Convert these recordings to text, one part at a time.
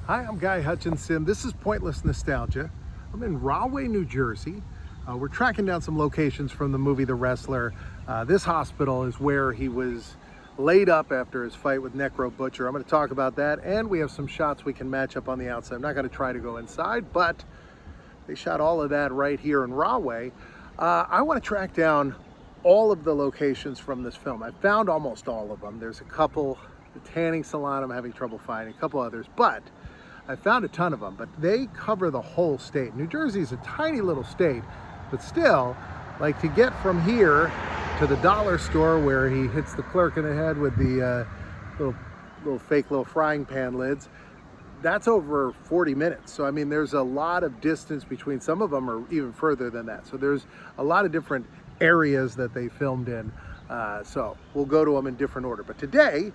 Hi, I'm Guy Hutchinson. This is Pointless Nostalgia. I'm in Rahway, New Jersey. We're tracking down some locations from the movie The Wrestler. This hospital is where he was laid up after his fight with Necro Butcher. I'm going to talk about that, and we have some shots we can match up on the outside. I'm not going to try to go inside, but they shot all of that right here in Rahway. I want to track down all of the locations from this film. I found almost all of them. There's a couple, the tanning salon I'm having trouble finding, a couple others, but I found a ton of them, but they cover the whole state. New Jersey is a tiny little state, but still, like to get from here to the dollar store where he hits the clerk in the head with the little fake frying pan lids, that's over 40 minutes. So I mean, there's a lot of distance between. Some of them are even further than that. So there's a lot of different areas that they filmed in. So we'll go to them in different order. But today,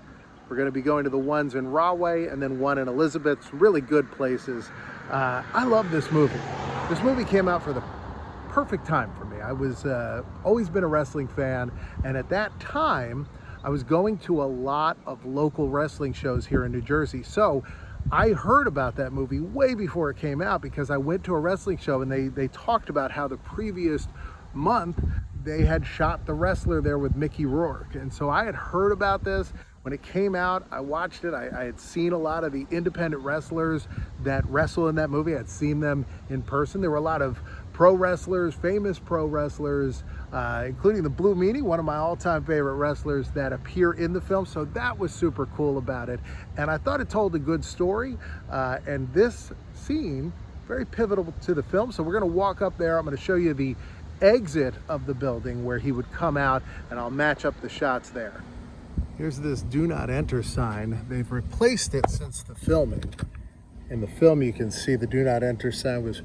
we're going to be going to the ones in Rahway and then one in Elizabeth. Some really good places. I love this movie. This movie came out for the perfect time for me. I was always been a wrestling fan, and at that time I was going to a lot of local wrestling shows here in New Jersey. So I heard about that movie way before it came out because I went to a wrestling show and they talked about how the previous month they had shot The Wrestler there with Mickey Rourke. And so I had heard about this. When it came out, I watched it. I had seen a lot of the independent wrestlers that wrestle in that movie. I'd seen them in person. There were a lot of pro wrestlers, famous pro wrestlers, including the Blue Meanie, one of my all-time favorite wrestlers, that appear in the film. So that was super cool about it. And I thought it told a good story. And this scene, very pivotal to the film. So we're gonna walk up there. I'm gonna show you the exit of the building where he would come out, and I'll match up the shots there. Here's this do not enter sign. They've replaced it since the filming. In the film, you can see the do not enter sign was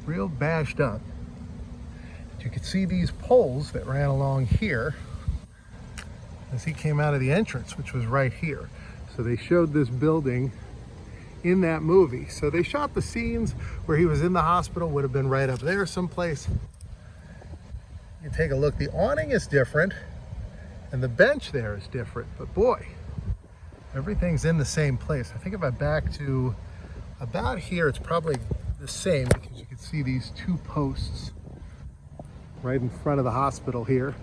real bashed up. You could see these poles that ran along here as he came out of the entrance, which was right here. So they showed this building in that movie. So they shot the scenes where he was in the hospital, would have been right up there someplace. You take a look, the awning is different. And the bench there is different, but boy, everything's in the same place. I think if I back to about here, it's probably the same because you can see these two posts right in front of the hospital here.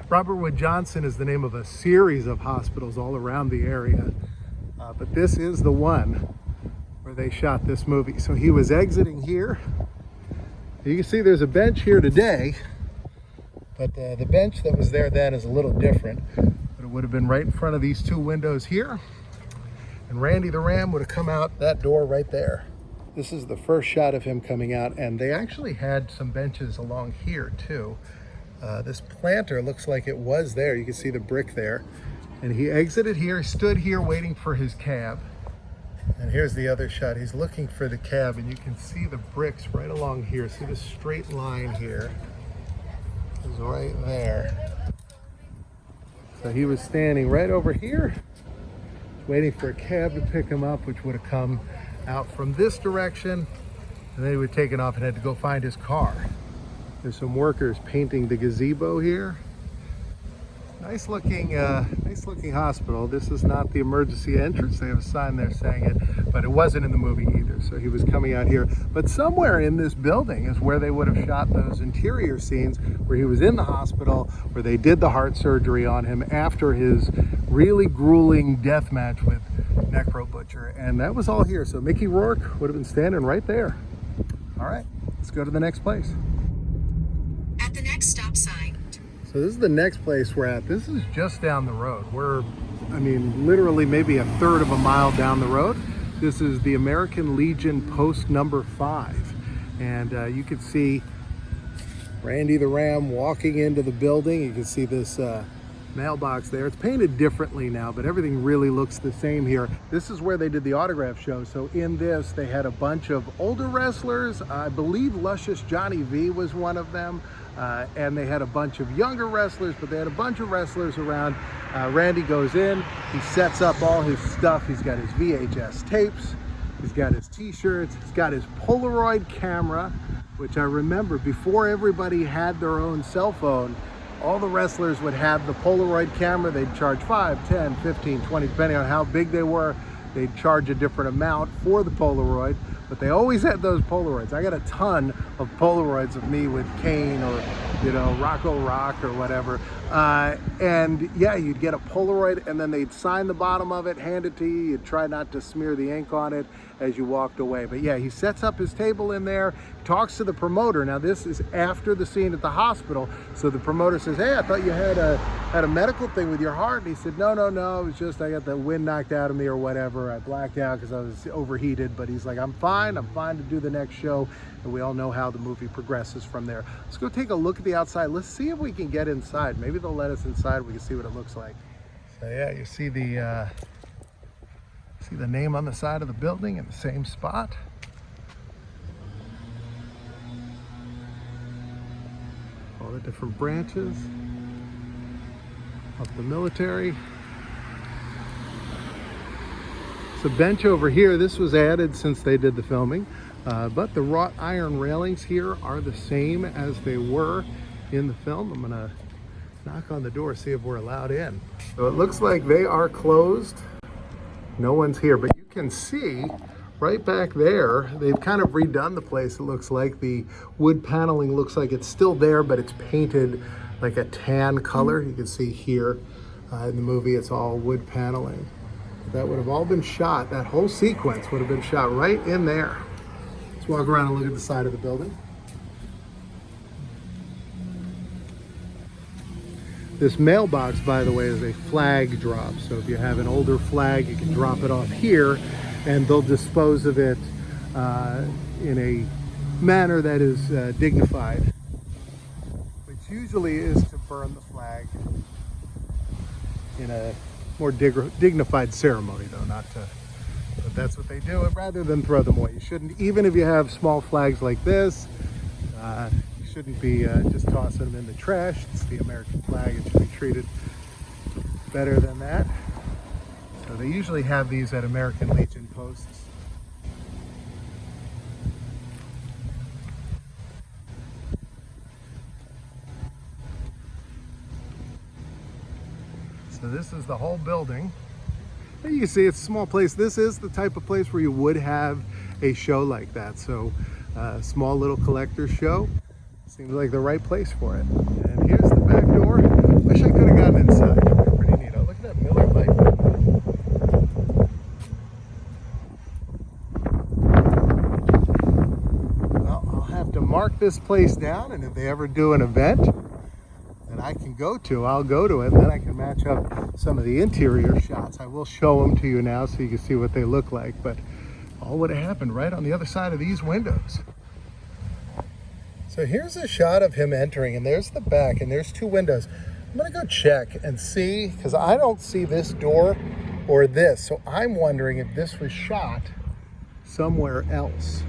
Robert Wood Johnson is the name of a series of hospitals all around the area, but this is the one where they shot this movie. So he was exiting here. You can see there's a bench here today, but the bench that was there then is a little different. But it would have been right in front of these two windows here. And Randy the Ram would have come out that door right there. This is the first shot of him coming out, and they actually had some benches along here too. This planter looks like it was there. You can see the brick there. And he exited here, stood here waiting for his cab. And here's the other shot. He's looking for the cab, and you can see the bricks right along here. See the straight line here? Is right there. So he was standing right over here, waiting for a cab to pick him up, which would have come out from this direction, and then he would have taken off and had to go find his car. There's some workers painting the gazebo here. Nice looking hospital. This is not the emergency entrance. They have a sign there saying it, but it wasn't in the movie either. So he was coming out here. But somewhere in this building is where they would have shot those interior scenes where he was in the hospital, where they did the heart surgery on him after his really grueling death match with Necro Butcher. And that was all here. So Mickey Rourke would have been standing right there. All right, let's go to the next place. At the next stop sign. So this is the next place we're at. This is just down the road. We're, I mean, literally maybe a third of a mile down the road. This is the American Legion post number 5. And you can see Randy the Ram walking into the building. You can see this mailbox there. It's painted differently now, but everything really looks the same here. This is where they did the autograph show. So in this, they had a bunch of older wrestlers. I believe Luscious Johnny V was one of them. And they had a bunch of younger wrestlers, but they had a bunch of wrestlers around. Randy goes in, he sets up all his stuff. He's got his VHS tapes, he's got his t-shirts, he's got his Polaroid camera, which I remember before everybody had their own cell phone, all the wrestlers would have the Polaroid camera. They'd charge $5, $10, $15, $20, depending on how big they were. they'd charge a different amount for the Polaroid, but they always had those Polaroids. I got a ton of Polaroids of me with Kane or, you know, Rocco Rock or whatever. And yeah, you'd get a Polaroid and then they'd sign the bottom of it, hand it to you. You'd try not to smear the ink on it as you walked away. But yeah, he sets up his table in there, talks to the promoter. Now this is after the scene at the hospital. So the promoter says, hey, I thought you had a medical thing with your heart. And he said, no, it was just I got the wind knocked out of me or whatever. I blacked out because I was overheated. But he's like, I'm fine to do the next show. And we all know how the movie progresses from there. Let's go take a look at the outside. Let's see if we can get inside. Maybe they'll let us inside. We can see what it looks like. So yeah, you see the name on the side of the building in the same spot. All the different branches of the military. It's a bench over here. This was added since they did the filming. But the wrought iron railings here are the same as they were in the film. I'm gonna knock on the door, see if we're allowed in. So it looks like they are closed. No one's here, but you can see right back there, they've kind of redone the place. It looks like the wood paneling looks like it's still there, but it's painted like a tan color. You can see here in the movie, it's all wood paneling. That would have all been shot, that whole sequence would have been shot right in there. Let's walk around and look at the side of the building. This mailbox, by the way, is a flag drop. So if you have an older flag, you can drop it off here and they'll dispose of it in a manner that is dignified, which usually is to burn the flag in a more dignified ceremony, though, not to. But that's what they do, rather than throw them away. You shouldn't, even if you have small flags like this, you shouldn't be just tossing them in the trash. It's the American flag. It should be treated better than that. So they usually have these at American Legion posts. So this is the whole building. You can see it's a small place. This is the type of place where you would have a show like that. So a small little collector show seems like the right place for it. And here's the back door. Wish I could have gotten inside. It'd be pretty neat. Oh, look at that Miller Lite. Well, I'll have to mark this place down, and if they ever do an event that I can go to, I'll go to it, and then I can match up some of the interior shots. I will show them to you now so you can see what they look like, but all would have happened right on the other side of these windows. So here's a shot of him entering, and there's the back, and there's two windows. I'm gonna go check and see, because I don't see this door or this, so I'm wondering if this was shot somewhere else.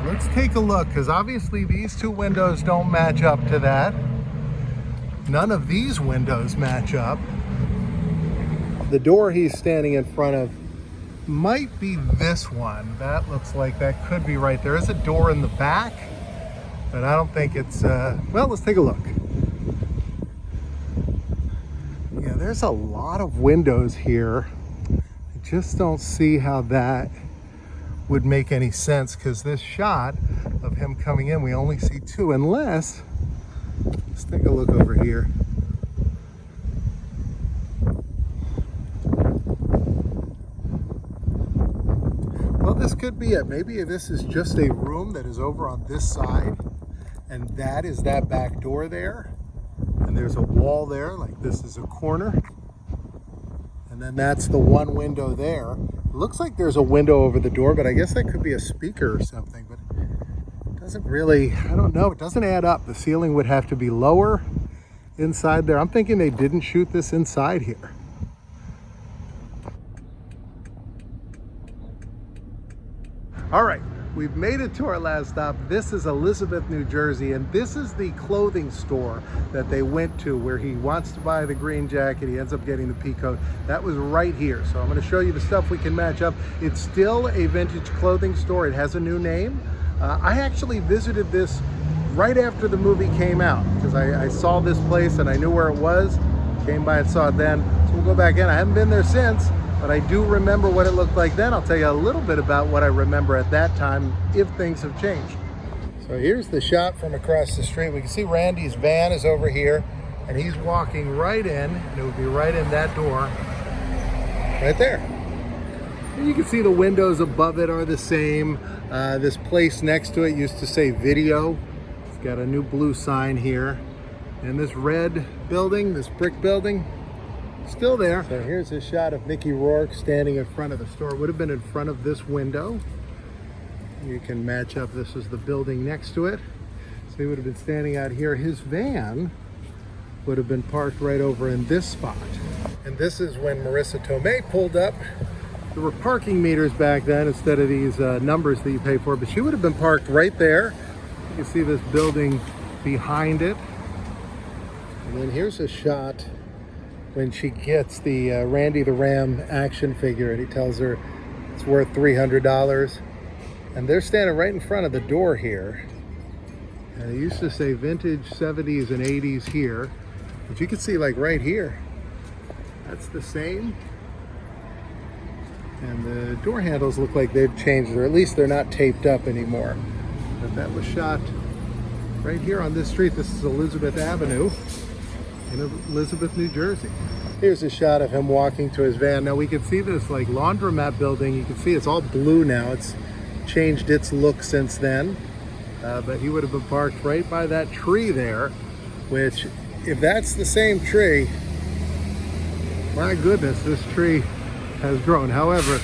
Let's take a look, because obviously these two windows don't match up to that. None of these windows match up. The door he's standing in front of might be this one. That looks like that could be right there. There's a door in the back, but I don't think it's, well, let's take a look. Yeah, there's a lot of windows here. I just don't see how that would make any sense, because this shot of him coming in, we only see two, unless, let's take a look over here. Well, this could be it. Maybe this is just a room that is over on this side, and that is that back door there, and there's a wall there, like this is a corner, and then that's the one window there. It looks like there's a window over the door, but I guess that could be a speaker or something, but it doesn't really, I don't know, it doesn't add up. The ceiling would have to be lower inside there. I'm thinking they didn't shoot this inside here. All right, we've made it to our last stop. This is Elizabeth, New Jersey, and this is the clothing store that they went to where he wants to buy the green jacket. He ends up getting the pea coat. That was right here. So I'm gonna show you the stuff we can match up. It's still a vintage clothing store. It has a new name. I actually visited this right after the movie came out, because I saw this place and I knew where it was. Came by and saw it then. So we'll go back in. I haven't been there since. but I do remember what it looked like then. I'll tell you a little bit about what I remember at that time if things have changed. So here's the shot from across the street. We can see Randy's van is over here, and he's walking right in, and it would be right in that door, right there. And you can see the windows above it are the same. This place next to it used to say video. It's got a new blue sign here. And this red building, this brick building, still there. So here's a shot of Mickey Rourke standing in front of the store. Would have been in front of this window. You can match up, this is the building next to it. So he would have been standing out here. His van would have been parked right over in this spot. And this is when Marisa Tomei pulled up. There were parking meters back then instead of these numbers that you pay for, but she would have been parked right there. You can see this building behind it. And then here's a shot when she gets the Randy the Ram action figure, and he tells her it's worth $300. And they're standing right in front of the door here. And it used to say vintage 70s and 80s here. But you can see like right here, that's the same. And the door handles look like they've changed, or at least they're not taped up anymore. But that was shot right here on this street. This is Elizabeth Avenue in Elizabeth, New Jersey. Here's a shot of him walking to his van. Now we can see this like laundromat building. You can see it's all blue now. It's changed its look since then. But he would have been parked right by that tree there, which if that's the same tree, my goodness, this tree has grown. However,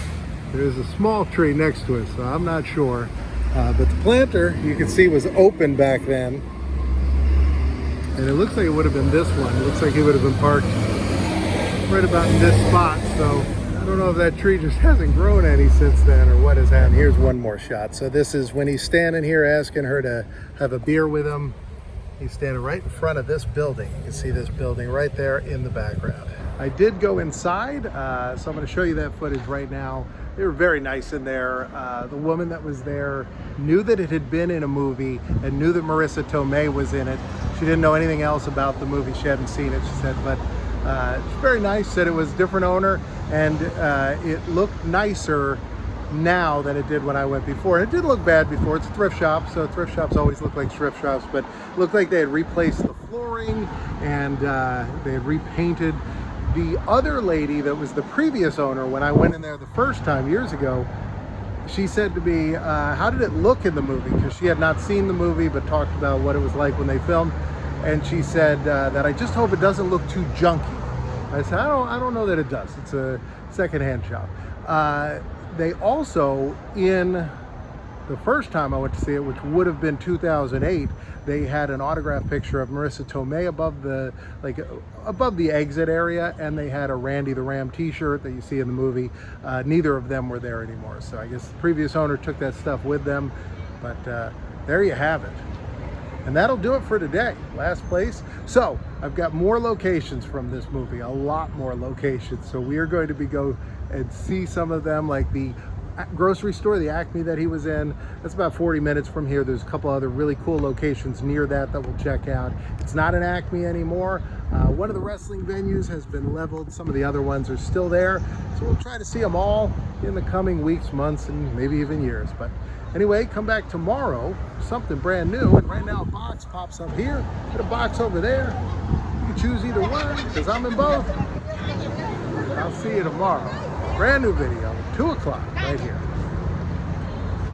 there's a small tree next to it, so I'm not sure. But the planter, you can see, was open back then. And it looks like it would have been this one. It looks like he would have been parked right about in this spot. So I don't know if that tree just hasn't grown any since then or what has happened. Here's one more shot. So this is when he's standing here asking her to have a beer with him. He's standing right in front of this building. You can see this building right there in the background. I did go inside, so I'm going to show you that footage right now. They were very nice in there. The woman that was there knew that it had been in a movie and knew that Marisa Tomei was in it. She didn't know anything else about the movie. She hadn't seen it, she said, but it's very nice. Said it was a different owner, and it looked nicer now than it did when I went before. And it didn't look bad before. It's a thrift shop, so thrift shops always look like thrift shops, but it looked like they had replaced the flooring and they had repainted. The other lady that was the previous owner, when I went in there the first time years ago, she said to me, how did it look in the movie? Because she had not seen the movie, but talked about what it was like when they filmed. And she said that I just hope it doesn't look too junky. I said, I don't know that it does. It's a secondhand shop. They also, in the first time I went to see it, which would have been 2008, they had an autographed picture of Marisa Tomei above the exit area, and they had a Randy the Ram t-shirt that you see in the movie. Neither of them were there anymore, so I guess the previous owner took that stuff with them. But there you have it. And that'll do it for today. Last place. So I've got more locations from this movie, a lot more locations. So we are going to go and see some of them, like the grocery store, the Acme that he was in. That's about 40 minutes from here. There's a couple other really cool locations near that we'll check out. It's not an Acme anymore. One of the wrestling venues has been leveled. Some of the other ones are still there. So we'll try to see them all in the coming weeks, months, and maybe even years. But anyway, come back tomorrow, something brand new. And right now a box pops up here, and a box over there. You can choose either one, because I'm in both. I'll see you tomorrow. Brand new video, 2 o'clock, right here.